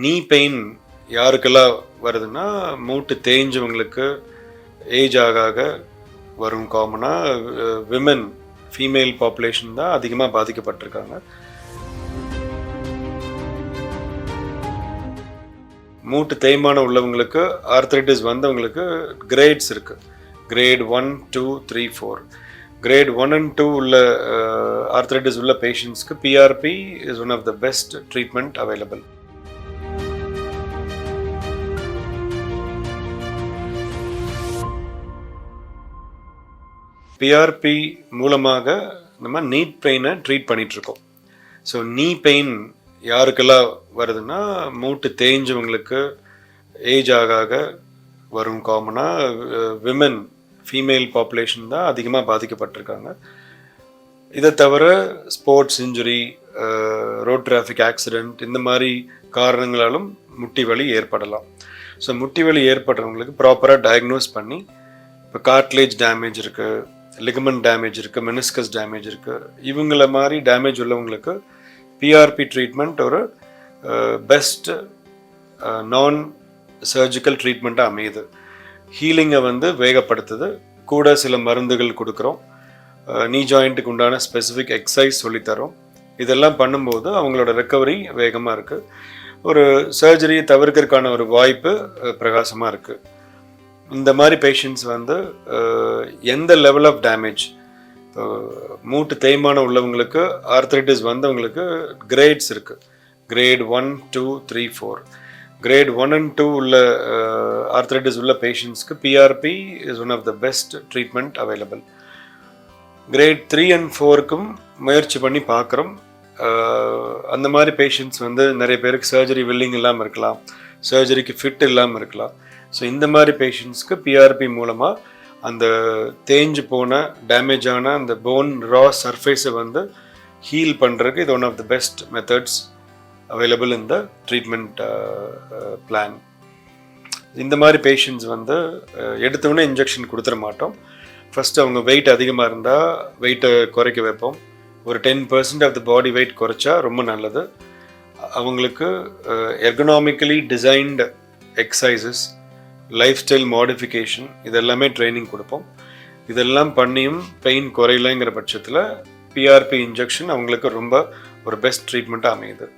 நீ பெயின் யாருக்கெல்லாம் வருதுன்னா மூட்டு தேஞ்சவங்களுக்கு ஏஜ் ஆக வரும். காமனாக விமன் ஃபீமேல் பாப்புலேஷன் தான் அதிகமாக பாதிக்கப்பட்டிருக்காங்க. மூட்டு தேய்மானம் உள்ளவங்களுக்கு ஆர்த்ரைட்டிஸ் வந்தவங்களுக்கு கிரேட்ஸ் இருக்கு. கிரேட் 1, 2, 3, 4. கிரேட் 1 and 2 உள்ள ஆர்த்ரைட்டிஸ் உள்ள பேஷண்ட்ஸ்க்கு PRP is one of the best treatment available. PRP மூலமாக நம்ம நீட் பெயினை ட்ரீட் பண்ணிகிட்ருக்கோம். ஸோ நீ பெயின் யாருக்கெல்லாம் வருதுன்னா மூட்டு தேஞ்சவங்களுக்கு ஏஜ் ஆக வரும். காமனாக விமன் ஃபீமேல் பாப்புலேஷன் தான் அதிகமாக பாதிக்கப்பட்டிருக்காங்க. இதை தவிர sports injury, road traffic accident இந்த மாதிரி காரணங்களாலும் முட்டி வலி ஏற்படலாம். ஸோ முட்டி வலி ஏற்படுறவங்களுக்கு ப்ராப்பராக டயக்னோஸ் பண்ணி, இப்போ கார்ட்லேஜ் டேமேஜ் இருக்குது, லிகமெண்ட் டேமேஜ் இருக்குது, மெனிஸ்கஸ் டேமேஜ் இருக்குது, இவங்கள மாதிரி டேமேஜ் உள்ளவங்களுக்கு பிஆர்பி ட்ரீட்மெண்ட் ஒரு பெஸ்ட் நான் சர்ஜிக்கல் ட்ரீட்மெண்ட்டாக அமையுது. ஹீலிங்கை வேகப்படுத்துது. கூட சில மருந்துகள் கொடுக்குறோம். நீ ஜாயிண்ட்டுக்கு உண்டான ஸ்பெசிஃபிக் எக்ஸசைஸ் சொல்லித்தரோம். இதெல்லாம் பண்ணும்போது அவங்களோட ரெக்கவரி வேகமாக இருக்குது. ஒரு சர்ஜரியை தவிர்க்கிறதுக்கான ஒரு வாய்ப்பு பிரகாசமாக இருக்குது. இந்த மாதிரி பேஷண்ட்ஸ் எந்த லெவல் ஆஃப் டேமேஜ், மூட்டு தேய்மானம் உள்ளவங்களுக்கு ஆர்த்ரைட்டிஸ் வந்தவங்களுக்கு கிரேட்ஸ் இருக்குது. கிரேட் 1, 2, 3, 4. கிரேட் 1 and 2 உள்ள ஆர்த்ரைட்டிஸ் உள்ள பேஷண்ட்ஸ்க்கு PRP is one of the best treatment available. Grade 3 and 4க்கும் முயற்சி பண்ணி பார்க்குறோம். அந்த மாதிரி பேஷண்ட்ஸ் நிறைய பேருக்கு சர்ஜரி வில்லிங் இல்லாமல் இருக்கலாம், சர்ஜரிக்கு ஃபிட் இல்லாமல் இருக்கலாம். ஸோ இந்த மாதிரி பேஷண்ட்ஸ்க்கு பிஆர்பி மூலமாக அந்த தேஞ்சு போன டேமேஜ் ஆன அந்த போன் ரா சர்ஃபேஸை ஹீல் பண்ணுறதுக்கு இது one of the best methods available in the treatment plan. இந்த மாதிரி பேஷண்ட்ஸ் எடுத்தோடனே இன்ஜெக்ஷன் கொடுத்துட மாட்டோம். ஃபஸ்ட்டு அவங்க வெயிட் அதிகமாக இருந்தால் வெயிட்டை குறைக்க வைப்போம். ஒரு 10% ஆஃப் த பாடி வெயிட் குறைச்சா ரொம்ப நல்லது. அவங்களுக்கு ergonomically designed exercises, life style modification இதெல்லாமே ட்ரைனிங் கொடுப்போம். இதெல்லாம் பண்ணியும் பெயின் குறையலைங்கிற பட்சத்தில் பிஆர்பி இன்ஜெக்ஷன் அவங்களுக்கு ரொம்ப ஒரு பெஸ்ட் ட்ரீட்மெண்ட்டாக அமையுது.